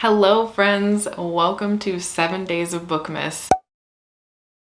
Hello friends, welcome to 7 Days of Bookmas.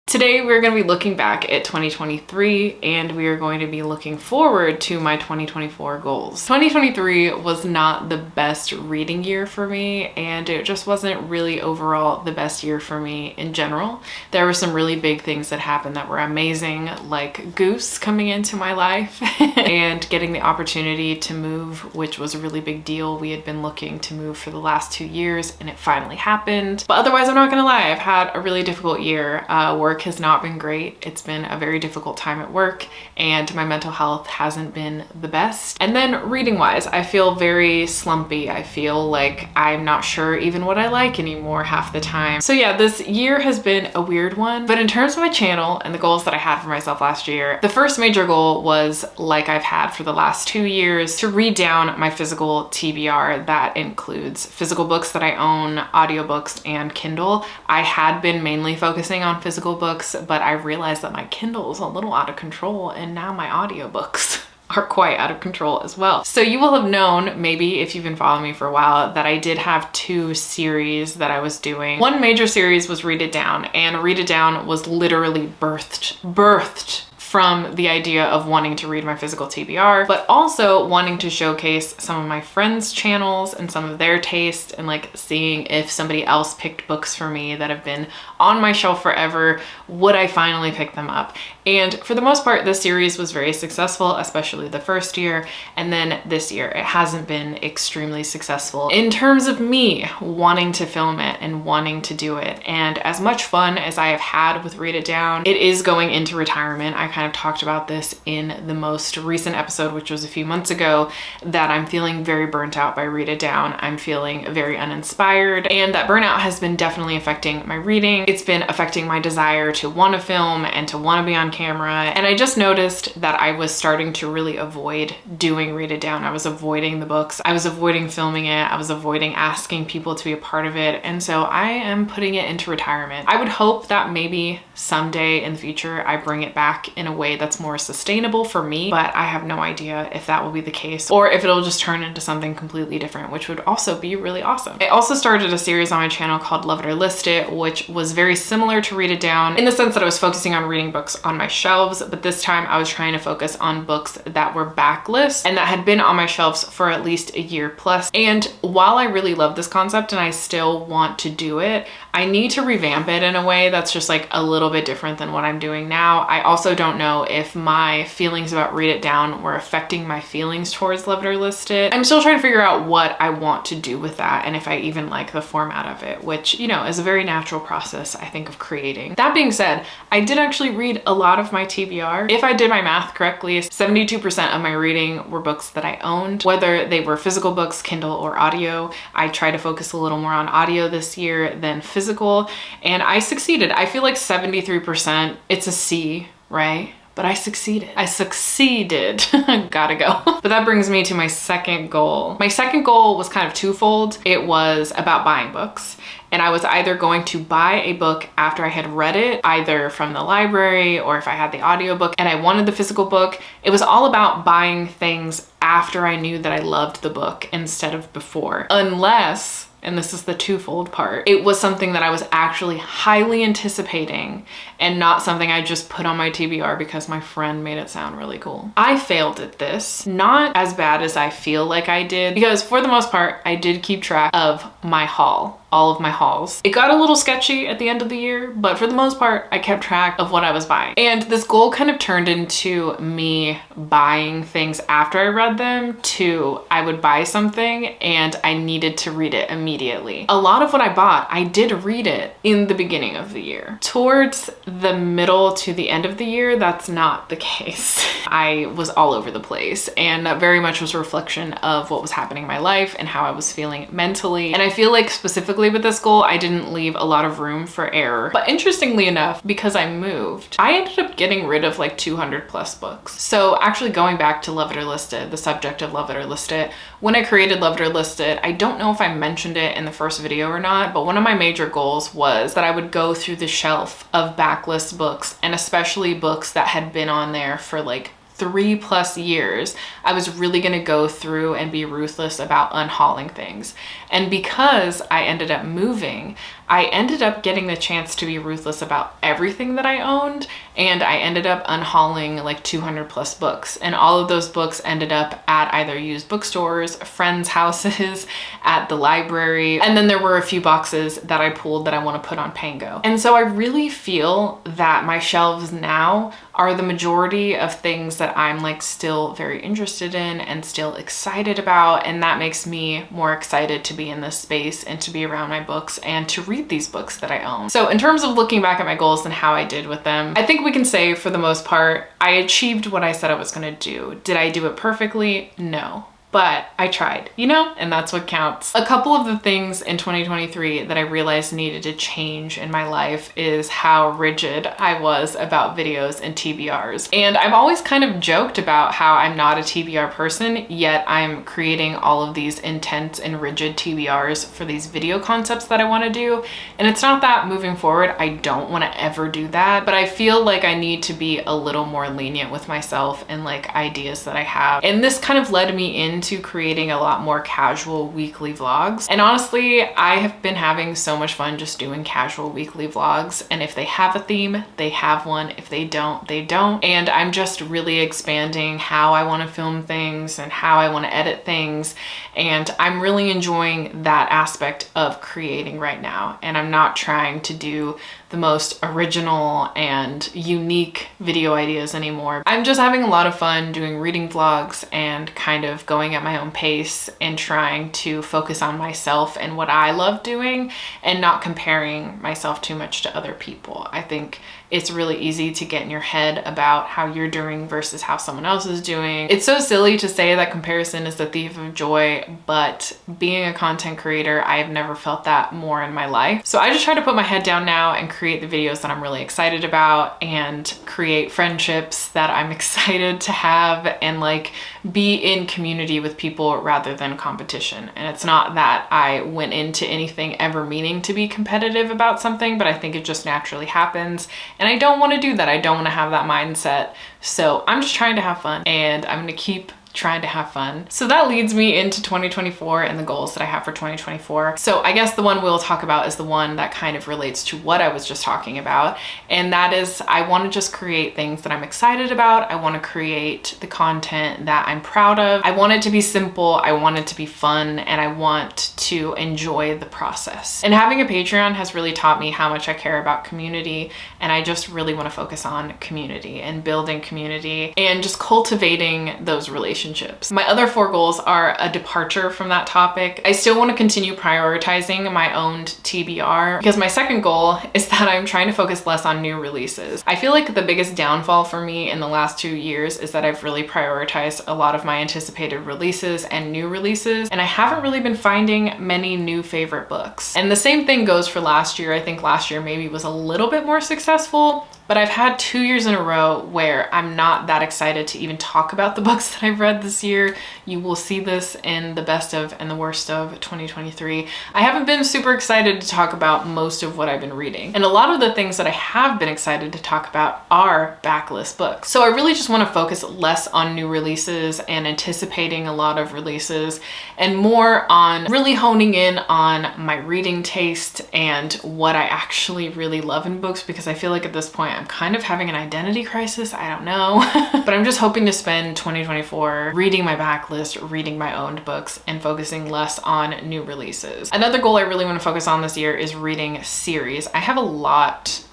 Today we're going to be looking back at 2023 and we are going to be looking forward to my 2024 goals. 2023 was not the best reading year for me, and it just wasn't really overall the best year for me in general. There were some really big things that happened that were amazing, like Goose coming into my life and getting the opportunity to move, which was a really big deal. We had been looking to move for the last 2 years and it finally happened. But otherwise, I'm not gonna lie, I've had a really difficult year. Work has not been great. It's been a very difficult time at work and my mental health hasn't been the best. And then reading wise, I feel very slumpy. I feel like I'm not sure even what I like anymore half the time. So yeah, this year has been a weird one. But in terms of my channel and the goals that I had for myself last year, the first major goal was, like I've had for the last 2 years, to read down my physical TBR. That includes physical books that I own, audiobooks, and Kindle. I had been mainly focusing on physical books, but I realized that my Kindle is a little out of control and now my audiobooks are quite out of control as well. So you will have known, maybe if you've been following me for a while, that I did have 2 series that I was doing. One major series was Read It Down, and Read It Down was literally birthed from the idea of wanting to read my physical TBR, but also wanting to showcase some of my friends' channels and some of their taste, and like seeing if somebody else picked books for me that have been on my shelf forever, would I finally pick them up? And for the most part, this series was very successful, especially the first year. And then this year, it hasn't been extremely successful in terms of me wanting to film it and wanting to do it. And as much fun as I have had with Read It Down, it is going into retirement. I kind of talked about this in the most recent episode, which was a few months ago, that I'm feeling very burnt out by Read It Down. I'm feeling very uninspired, and that burnout has been definitely affecting my reading. It's been affecting my desire to want to film and to want to be on camera. And I just noticed that I was starting to really avoid doing Read It Down. I was avoiding the books. I was avoiding filming it. I was avoiding asking people to be a part of it. And so I am putting it into retirement. I would hope that maybe someday in the future, I bring it back in a way that's more sustainable for me, but I have no idea if that will be the case or if it'll just turn into something completely different, which would also be really awesome. I also started a series on my channel called Love It or List It, which was very similar to Read It Down in the sense that I was focusing on reading books on my shelves, but this time I was trying to focus on books that were backlist and that had been on my shelves for at least a year plus. And while I really love this concept and I still want to do it, I need to revamp it in a way that's just like a little bit different than what I'm doing now. I also don't know if my feelings about Read It Down were affecting my feelings towards Love It or List It. I'm still trying to figure out what I want to do with that and if I even like the format of it, which, you know, is a very natural process, I think, of creating. That being said, I did actually read a lot of my TBR. If I did my math correctly, 72% of my reading were books that I owned, whether they were physical books, Kindle, or audio. I tried to focus a little more on audio this year than physical, and I succeeded. I feel like 73%, it's a C, right? But I succeeded. I succeeded. Gotta go. But that brings me to my second goal. My second goal was kind of twofold. It was about buying books. And I was either going to buy a book after I had read it, either from the library or if I had the audiobook and I wanted the physical book. It was all about buying things after I knew that I loved the book instead of before. Unless, and this is the twofold part, it was something that I was actually highly anticipating and not something I just put on my TBR because my friend made it sound really cool. I failed at this, not as bad as I feel like I did, because for the most part, I did keep track of my haul, all of my hauls. It got a little sketchy at the end of the year, but for the most part, I kept track of what I was buying. And this goal kind of turned into me buying things after I read them to I would buy something and I needed to read it immediately. A lot of what I bought, I did read it in the beginning of the year. Towards the middle to the end of the year, that's not the case. I was all over the place, and that very much was a reflection of what was happening in my life and how I was feeling mentally. And I feel like specifically with this goal, I didn't leave a lot of room for error. But interestingly enough, because I moved, I ended up getting rid of like 200 plus books. So actually going back to Love It or List It, the subject of Love It or List It, when I created Love It or List It, I don't know if I mentioned it in the first video or not, but one of my major goals was that I would go through the shelf of backlist books, and especially books that had been on there for like 3+ years, I was really gonna go through and be ruthless about unhauling things. And because I ended up moving, I ended up getting the chance to be ruthless about everything that I owned, and I ended up unhauling like 200+ books. And all of those books ended up at either used bookstores, friends' houses, at the library, and then there were a few boxes that I pulled that I want to put on Pango. And so I really feel that my shelves now are the majority of things that I'm like still very interested in and still excited about, and that makes me more excited to be in this space and to be around my books and to read these books that I own. So in terms of looking back at my goals and how I did with them, I think we can say for the most part, I achieved what I said I was gonna do. Did I do it perfectly? No. But I tried, you know, and that's what counts. A couple of the things in 2023 that I realized needed to change in my life is how rigid I was about videos and TBRs. And I've always kind of joked about how I'm not a TBR person, yet I'm creating all of these intense and rigid TBRs for these video concepts that I want to do. And it's not that moving forward, I don't want to ever do that, but I feel like I need to be a little more lenient with myself and like ideas that I have. And this kind of led me into creating a lot more casual weekly vlogs. And honestly, I have been having so much fun just doing casual weekly vlogs. And if they have a theme, they have one. If they don't, they don't. And I'm just really expanding how I want to film things and how I want to edit things. And I'm really enjoying that aspect of creating right now. And I'm not trying to do the most original and unique video ideas anymore. I'm just having a lot of fun doing reading vlogs and kind of going at my own pace and trying to focus on myself and what I love doing and not comparing myself too much to other people. I think it's really easy to get in your head about how you're doing versus how someone else is doing. It's so silly to say that comparison is the thief of joy, but being a content creator, I have never felt that more in my life. So I just try to put my head down now and create the videos that I'm really excited about and create friendships that I'm excited to have and like be in community with people rather than competition. And it's not that I went into anything ever meaning to be competitive about something, but I think it just naturally happens. And I don't want to do that. I don't want to have that mindset. So I'm just trying to have fun, and I'm going to keep trying to have fun. So that leads me into 2024 and the goals that I have for 2024. So I guess the one we'll talk about is the one that kind of relates to what I was just talking about. And that is, I want to just create things that I'm excited about. I want to create the content that I'm proud of. I want it to be simple. I want it to be fun, and I want to enjoy the process. And having a Patreon has really taught me how much I care about community. And I just really want to focus on community and building community and just cultivating those relationships. My other 4 goals are a departure from that topic. I still want to continue prioritizing my own TBR because my second goal is that I'm trying to focus less on new releases. I feel like the biggest downfall for me in the last 2 years is that I've really prioritized a lot of my anticipated releases and new releases, and I haven't really been finding many new favorite books. And the same thing goes for last year. I think last year maybe was a little bit more successful, but I've had 2 years in a row where I'm not that excited to even talk about the books that I've read this year. You will see this in the best of and the worst of 2023. I haven't been super excited to talk about most of what I've been reading. And a lot of the things that I have been excited to talk about are backlist books. So I really just want to focus less on new releases and anticipating a lot of releases and more on really honing in on my reading taste and what I actually really love in books, because I feel like at this point I'm kind of having an identity crisis. I don't know. But I'm just hoping to spend 2024 reading my backlist, reading my owned books, and focusing less on new releases. Another goal I really want to focus on this year is reading series. I have a lot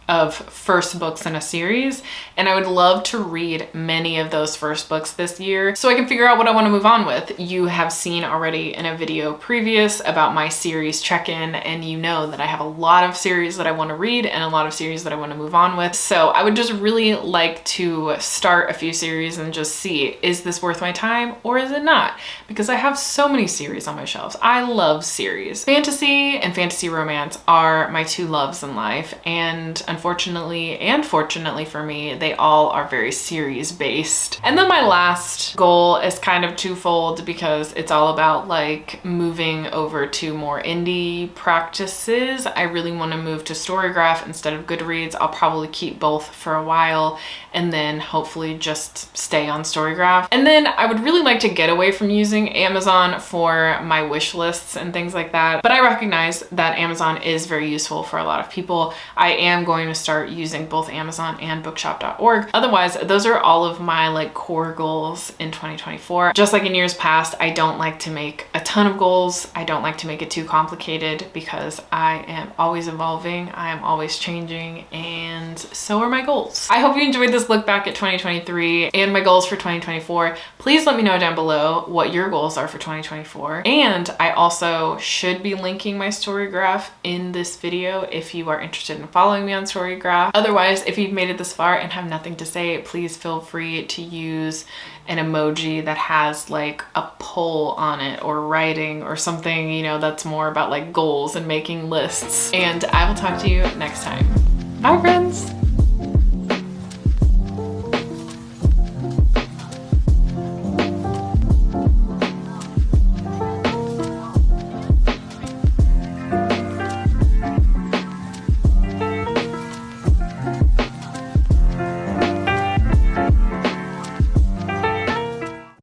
of first books in a series, and I would love to read many of those first books this year so I can figure out what I want to move on with. You have seen already in a video previous about my series check-in, and you know that I have a lot of series that I want to read and a lot of series that I want to move on with. So I would just really like to start a few series and just see, is this worth my time or is it not? Because I have so many series on my shelves. I love series. Fantasy and fantasy romance are my 2 loves in life, and unfortunately and fortunately for me, they all are very series based. And then my last goal is kind of twofold because it's all about like moving over to more indie practices. I really want to move to Storygraph instead of Goodreads. I'll probably keep both for a while and then hopefully just stay on Storygraph. And then I would really like to get away from using Amazon for my wish lists and things like that. But I recognize that Amazon is very useful for a lot of people. I am going to start using both Amazon and bookshop.org. Otherwise, those are all of my like core goals in 2024. Just like in years past, I don't like to make a ton of goals. I don't like to make it too complicated because I am always evolving. I am always changing, and so are my goals. I hope you enjoyed this look back at 2023 and my goals for 2024. Please let me know down below what your goals are for 2024. And I also should be linking my Storygraph in this video if you are interested in following me on Storygraph. Otherwise, if you've made it this far and have nothing to say, please feel free to use an emoji that has like a poll on it or writing or something, you know, that's more about like goals and making lists. And I will talk to you next time. Bye, friends.